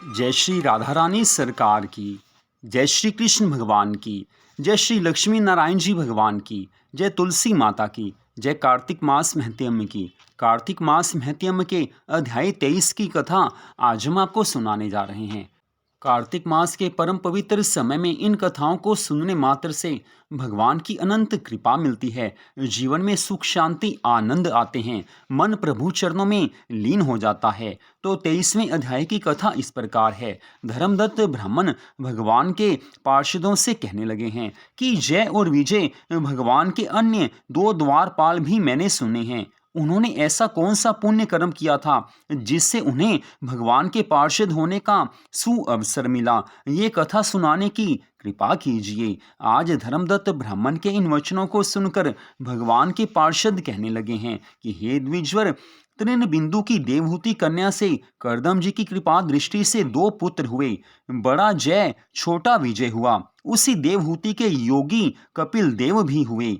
जय श्री राधा रानी सरकार की, जय श्री कृष्ण भगवान की, जय श्री लक्ष्मी नारायण जी भगवान की, जय तुलसी माता की, जय कार्तिक मास महत्यम की। कार्तिक मास महत्यम के अध्याय 23 की कथा आज हम आपको सुनाने जा रहे हैं। कार्तिक मास के परम पवित्र समय में इन कथाओं को सुनने मात्र से भगवान की अनंत कृपा मिलती है। जीवन में सुख शांति आनंद आते हैं, मन प्रभु चरणों में लीन हो जाता है। तो 23वें अध्याय की कथा इस प्रकार है। धर्मदत्त ब्राह्मण भगवान के पार्षदों से कहने लगे हैं कि जय और विजय भगवान के अन्य दो द्वारपाल भी मैंने सुने हैं। उन्होंने ऐसा कौन सा पुण्य कर्म किया था जिससे उन्हें भगवान के पार्षद होने का सुअवसर मिला। ये कथा सुनाने की कृपा कीजिए। आज धर्मदत्त ब्राह्मण के इन वचनों को सुनकर भगवान के पार्षद कहने लगे हैं कि हे द्विजवर, तृण बिंदु की देवहूति कन्या से करदम जी की कृपा दृष्टि से दो पुत्र हुए। बड़ा जय, छोटा विजय हुआ। उसी देवहूति के योगी कपिल देव भी हुए।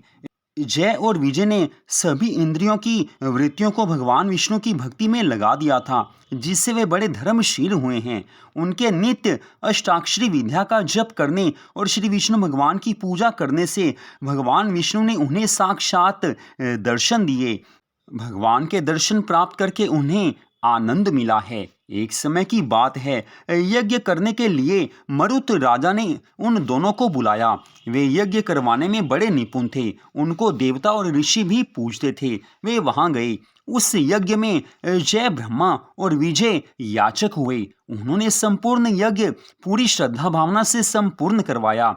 जय और विजय ने सभी इंद्रियों की वृत्तियों को भगवान विष्णु की भक्ति में लगा दिया था, जिससे वे बड़े धर्मशील हुए हैं। उनके नित्य अष्टाक्षरी विद्या का जप करने और श्री विष्णु भगवान की पूजा करने से भगवान विष्णु ने उन्हें साक्षात दर्शन दिए। भगवान के दर्शन प्राप्त करके उन्हें आनंद मिला है। एक समय की बात है, यज्ञ करने के लिए मरुत राजा ने उन दोनों को बुलाया। वे यज्ञ करवाने में बड़े निपुण थे। उनको देवता और ऋषि भी पूजते थे। वे वहां गए। उस यज्ञ में जय ब्रह्मा और विजय याचक हुए। उन्होंने संपूर्ण यज्ञ पूरी श्रद्धा भावना से संपूर्ण करवाया।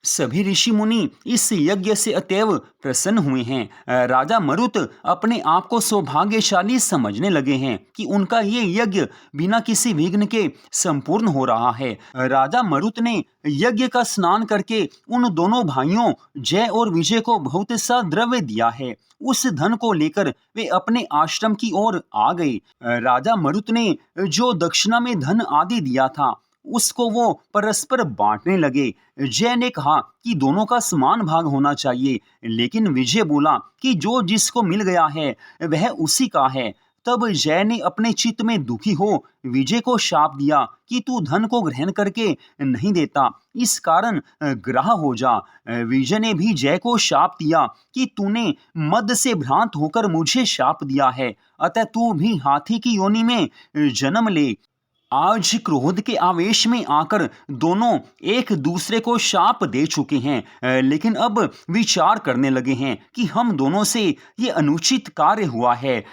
सभी ऋषि मुनि इस यज्ञ से अतएव प्रसन्न हुए हैं। राजा मरुत अपने आप को सौभाग्यशाली समझने लगे हैं कि उनका ये यज्ञ बिना किसी विघ्न के संपूर्ण हो रहा है। राजा मरुत ने यज्ञ का स्नान करके उन दोनों भाइयों जय और विजय को बहुत सा द्रव्य दिया है। उस धन को लेकर वे अपने आश्रम की ओर आ गए। राजा मरुत ने जो दक्षिणा में धन आदि दिया था उसको वो परस्पर बांटने लगे। जय ने कहा कि दोनों का समान भाग होना चाहिए, लेकिन विजय बोला कि जो जिसको मिल गया है वह उसी का है। तब जय ने अपने चित्त में दुखी हो विजय को शाप दिया कि तू धन को ग्रहण करके नहीं देता, इस कारण ग्राह हो जा। विजय ने भी जय को शाप दिया कि तूने मद से भ्रांत होकर मुझे शाप दिया है, अतः तू भी हाथी की योनि में जन्म ले। आज क्रोध के आवेश में आकर दोनों एक दूसरे को शाप दे चुके हैं, लेकिन अब विचार करने लगे हैं कि हम दोनों से ये अनुचित कार्य हुआ है।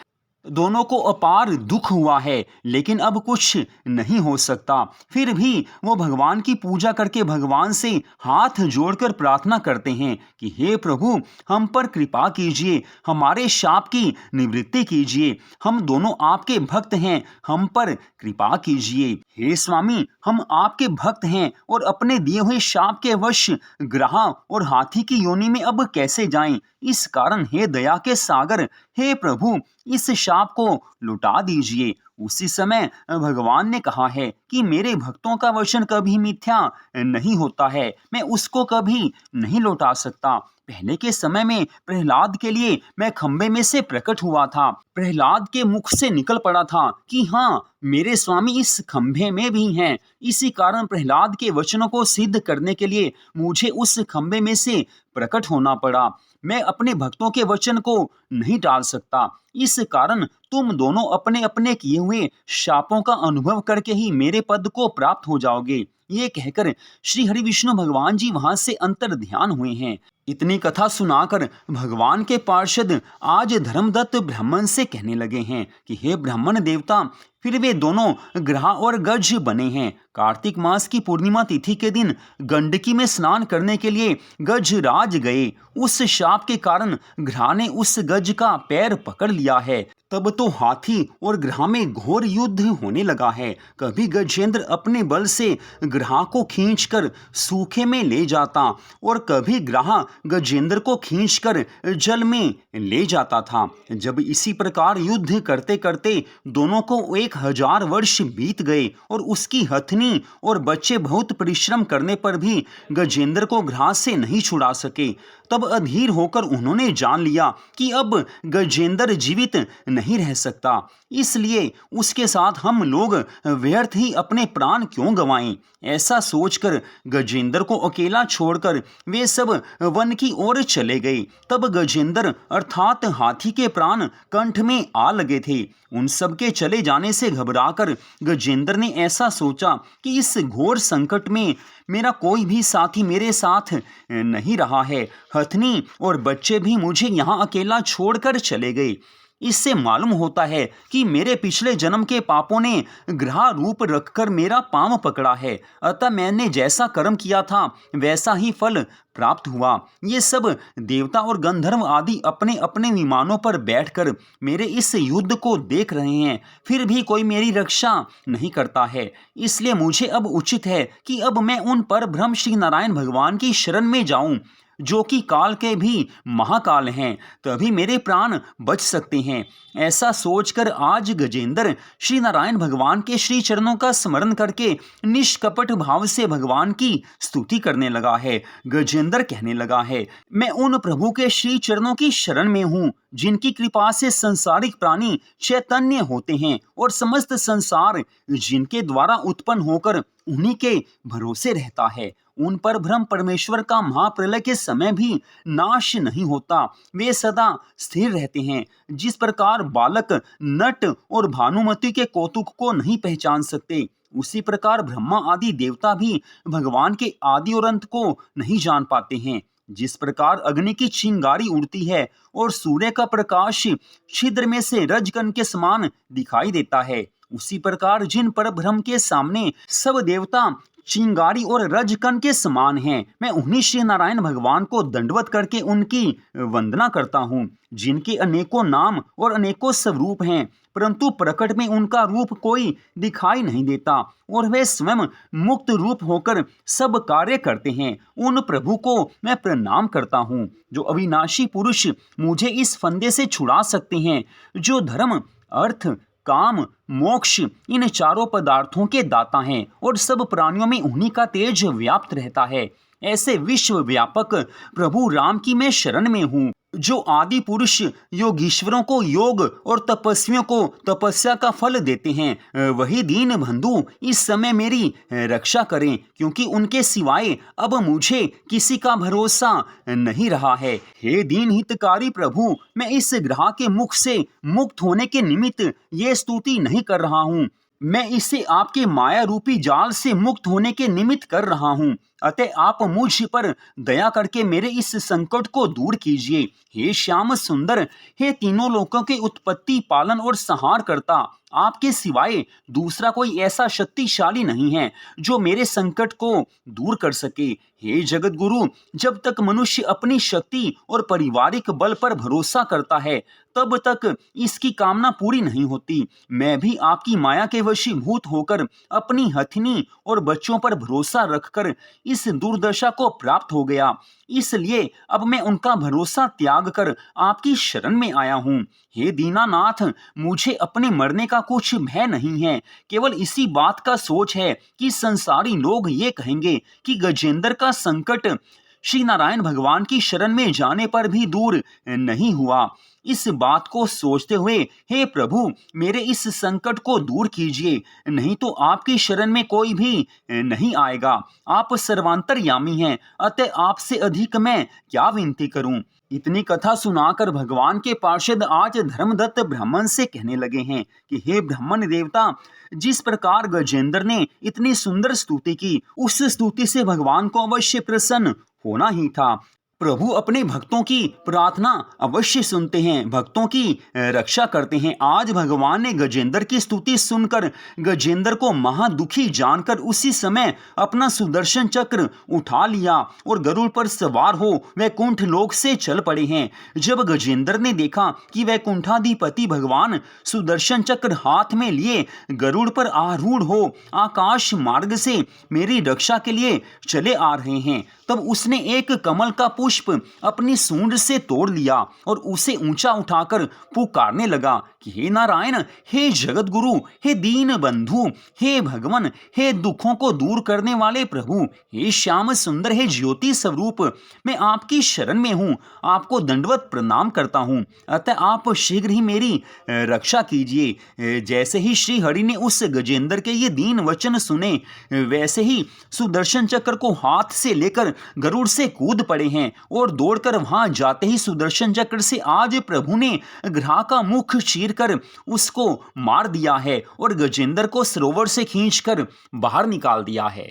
दोनों को अपार दुख हुआ है, लेकिन अब कुछ नहीं हो सकता। फिर भी वो भगवान की पूजा करके भगवान से हाथ जोड़कर प्रार्थना करते हैं कि हे प्रभु, हम पर कृपा कीजिए, हमारे शाप की निवृत्ति कीजिए। हम दोनों आपके भक्त हैं, हम पर कृपा कीजिए। हे स्वामी, हम आपके भक्त हैं और अपने दिए हुए शाप के वश ग्राह और हाथी की योनि में अब कैसे जाएं? इस कारण हे दया के सागर, हे प्रभु, इस शाप को लुटा दीजिए। उसी समय भगवान ने कहा है कि मेरे भक्तों का वचन कभी मिथ्या नहीं होता है, मैं उसको कभी नहीं लौटा सकता। पहले के समय में प्रहलाद के लिए मैं खंबे में से प्रकट हुआ था। प्रहलाद के मुख से निकल पड़ा था कि हाँ, मेरे स्वामी इस खंभे में भी हैं। इसी कारण प्रहलाद के वचनों को सिद्ध करने के लिए मुझे उस खंबे में से प्रकट होना पड़ा। मैं अपने भक्तों के वचन को नहीं टाल सकता। इस कारण तुम दोनों अपने अपने किए हुए शापों का अनुभव करके ही मेरे पद को प्राप्त हो जाओगे। ये कहकर श्री हरि विष्णु भगवान जी वहां से अंतर ध्यान हुए हैं। इतनी कथा सुनाकर भगवान के पार्षद आज धर्मदत्त ब्राह्मण से कहने लगे हैं कि हे ब्राह्मण देवता, फिर वे दोनों ग्राह और गज बने हैं। कार्तिक मास की पूर्णिमा तिथि के दिन गंडकी में स्नान करने के लिए गजराज गए। उस शाप के कारण ग्राह ने उस गज का पैर पकड़ लिया है। तब तो हाथी और ग्राह में घोर युद्ध होने लगा है। कभी गजेंद्र अपने बल से ग्राह को खींचकर सूखे में ले जाता और कभी ग्राह गजेंद्र को खींचकर जल में ले जाता था। जब इसी प्रकार युद्ध करते करते दोनों को 1000 वर्ष बीत गए और उसकी हथनी और बच्चे बहुत परिश्रम करने पर भी गजेंद्र को ग्रास से नहीं छुड़ा सके। तब अधीर होकर उन्होंने जान लिया कि अब गजेंद्र जीवित नहीं रह सकता, इसलिए उसके साथ हम लोग व्यर्थ ही अपने प्राण क्यों गंवाएं। ऐसा सोचकर गजेंद्र को अकेला छोड़कर वे सब वन की ओर चले गए। तब गजेंद्र अर्थात हाथी के प्राण कंठ में आ लगे थे। उन सब के चले जाने से घबराकर गजेंद्र ने ऐसा सोचा कि इस घोर संकट में मेरा कोई भी साथी मेरे साथ नहीं रहा है। हथनी और बच्चे भी मुझे यहाँ अकेला छोड़कर चले गए। इससे मालूम होता है कि मेरे पिछले जन्म के पापों ने ग्रह रूप रखकर मेरा पांव पकड़ा है, अतः मैंने जैसा कर्म किया था वैसा ही फल प्राप्त हुआ। ये सब देवता और गंधर्व आदि अपने अपने विमानों पर बैठकर मेरे इस युद्ध को देख रहे हैं, फिर भी कोई मेरी रक्षा नहीं करता है। इसलिए मुझे अब उचित है कि अब मैं उन पर ब्रह्म श्री नारायण भगवान की शरण में जाऊं, जो कि काल के भी महाकाल हैं, तभी मेरे प्राण बच सकते हैं। ऐसा सोचकर आज गजेंद्र श्री नारायण भगवान के श्री चरणों का स्मरण करके निष्कपट भाव से भगवान की स्तुति करने लगा है। गजेंद्र कहने लगा है, मैं उन प्रभु के श्री चरणों की शरण में हूँ जिनकी कृपा से संसारिक प्राणी चैतन्य होते हैं और समस्त संसार जिनके द्वारा उत्पन्न होकर उन्हीं के भरोसे रहता है। उन पर ब्रह्म परमेश्वर का महाप्रलय के समय भी नाश नहीं होता, वे सदा स्थिर रहते हैं। जिस प्रकार बालक नट और भानुमति के कौतुक को नहीं पहचान सकते, उसी प्रकार ब्रह्मा आदि देवता भी भगवान के आदि और अंत को नहीं जान पाते हैं। जिस प्रकार अग्नि की चिंगारी उड़ती है और सूर्य का प्रकाश छिद्र में से रजकण के समान दिखाई देता है, उसी प्रकार जिन पर ब्रह्म के सामने सब देवता चिंगारी और रजकण के समान हैं, मैं उन्हीं श्री नारायण भगवान को दंडवत करके उनकी वंदना करता हूँ, जिनके अनेकों नाम और अनेकों स्वरूप हैं, परंतु प्रकट में उनका रूप कोई दिखाई नहीं देता और वे स्वयं मुक्त रूप होकर सब कार्य करते हैं। उन प्रभु को मैं प्रणाम करता हूँ, जो अविनाशी पुरुष मुझे इस फंदे से छुड़ा सकते हैं, जो धर्म अर्थ काम मोक्ष इन चारों पदार्थों के दाता हैं और सब प्राणियों में उन्हीं का तेज व्याप्त रहता है। ऐसे विश्व व्यापक प्रभु राम की मैं शरण में हूँ, जो आदि पुरुष योगीश्वरों को योग और तपस्वियों को तपस्या का फल देते हैं। वही दीन बंधु इस समय मेरी रक्षा करें, क्योंकि उनके सिवाय अब मुझे किसी का भरोसा नहीं रहा है। हे दीन हितकारी प्रभु, मैं इस ग्रह के मुख से मुक्त होने के निमित्त ये स्तुति नहीं कर रहा हूँ, मैं इसे आपके माया रूपी जाल से मुक्त होने के निमित्त कर रहा हूँ। अतः आप मुझ पर दया करके मेरे इस संकट को दूर कीजिए। हे श्याम सुंदर, हे तीनों लोकों के उत्पत्ति पालन और संहार करता, आपके सिवाय दूसरा कोई ऐसा शक्तिशाली नहीं है जो मेरे संकट को दूर कर सके। हे जगत गुरु, जब तक मनुष्य अपनी शक्ति और पारिवारिक बल पर भरोसा करता है, तब तक इसकी कामना पूरी नहीं होती। मैं भी आपकी माया के वशीभूत होकर अपनी हथिनी और बच्चों पर भरोसा रखकर इस दुर्दशा को प्राप्त हो गया, इसलिए अब मैं उनका भरोसा त्याग कर आपकी शरण में आया हूँ। हे दीनानाथ, मुझे अपने मरने का कुछ भय नहीं है, केवल इसी बात का सोच है कि संसारी लोग ये कहेंगे कि गजेंद्र का संकट श्री नारायण भगवान की शरण में जाने पर भी दूर नहीं हुआ। इस बात को सोचते हुए हे प्रभु, मेरे इस संकट को दूर कीजिए, नहीं तो आपकी शरण में कोई भी नहीं आएगा। आप सर्वांतरयामी हैं, अतः आपसे अधिक मैं क्या विनती करूं। इतनी कथा सुनाकर भगवान के पार्षद आज धर्मदत्त ब्राह्मण से कहने लगे हैं कि हे ब्राह्मण देवता, जिस प्रकार गजेंद्र ने इतनी सुंदर स्तुति की, उस स्तुति से भगवान को अवश्य प्रसन्न होना ही था। प्रभु अपने भक्तों की प्रार्थना अवश्य सुनते हैं, भक्तों की रक्षा करते हैं। आज भगवान ने गजेंद्र की स्तुति सुनकर गजेंद्र को महादुखी जानकर उसी समय अपना सुदर्शन चक्र उठा लिया और गरुड़ पर सवार हो वैकुंठ लोक से चल पड़े हैं। जब गजेंद्र ने देखा कि वैकुंठाधिपति भगवान सुदर्शन चक्र हाथ में लिए गरुड़ पर आरूढ़ हो आकाश मार्ग से मेरी रक्षा के लिए चले आ रहे हैं, तब उसने एक कमल का पुष्प अपनी सूंड से तोड़ लिया और उसे ऊंचा उठाकर पुकारने लगा कि हे नारायण, हे जगत गुरु, हे दीन बंधु, हे भगवान, हे दुखों को दूर करने वाले प्रभु, हे श्याम सुंदर, हे ज्योति स्वरूप, मैं आपकी शरण में हूँ, आपको दंडवत प्रणाम करता हूँ, अतः आप शीघ्र ही मेरी रक्षा कीजिए। जैसे ही श्री हरि ने उस गजेंद्र के ये दीन वचन सुने, वैसे ही सुदर्शन चक्र को हाथ से लेकर गरुड़ से कूद पड़े हैं और दौड़कर वहां जाते ही सुदर्शन चक्र से आज प्रभु ने ग्राह का मुख चीरकर उसको मार दिया है और गजेंद्र को सरोवर से खींचकर बाहर निकाल दिया है।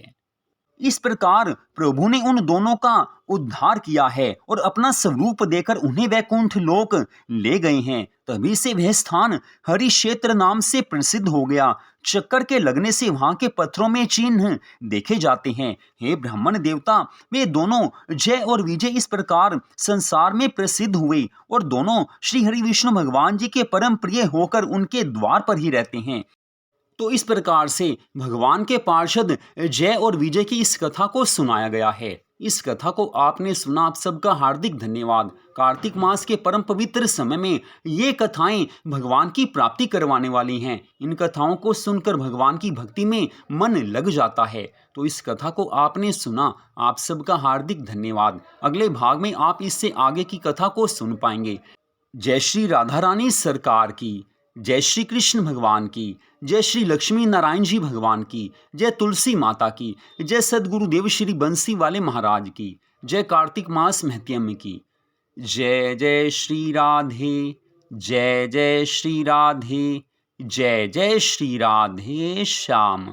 इस प्रकार प्रभु ने उन दोनों का उद्धार किया है और अपना स्वरूप देकर उन्हें वैकुंठ लोक ले गए हैं। तभी से वह स्थान हरि क्षेत्र नाम से प्रसिद्ध हो गया। चक्कर के लगने से वहां के पत्थरों में चिन्ह देखे जाते हैं। हे ब्राह्मण देवता, वे दोनों जय और विजय इस प्रकार संसार में प्रसिद्ध हुए और दोनों श्री हरि विष्णु भगवान जी के परम प्रिय होकर उनके द्वार पर ही रहते हैं। तो इस प्रकार से भगवान के पार्षद जय और विजय की इस कथा को सुनाया गया है। इस कथा को आपने सुना, आप सबका हार्दिक धन्यवाद। कार्तिक मास के परम पवित्र समय में ये कथाएं भगवान की प्राप्ति करवाने वाली हैं। इन कथाओं को सुनकर भगवान की भक्ति में मन लग जाता है। तो इस कथा को आपने सुना, आप सबका हार्दिक धन्यवाद। अगले भाग में आप इससे आगे की कथा को सुन पाएंगे। जय श्री राधा रानी सरकार की, जय श्री कृष्ण भगवान की, जय श्री लक्ष्मी नारायण जी भगवान की, जय तुलसी माता की, जय सदगुरुदेव श्री बंसी वाले महाराज की, जय कार्तिक मास महत्यम की। जय जय श्री राधे, जय जय श्री राधे, जय जय श्री राधे श्याम।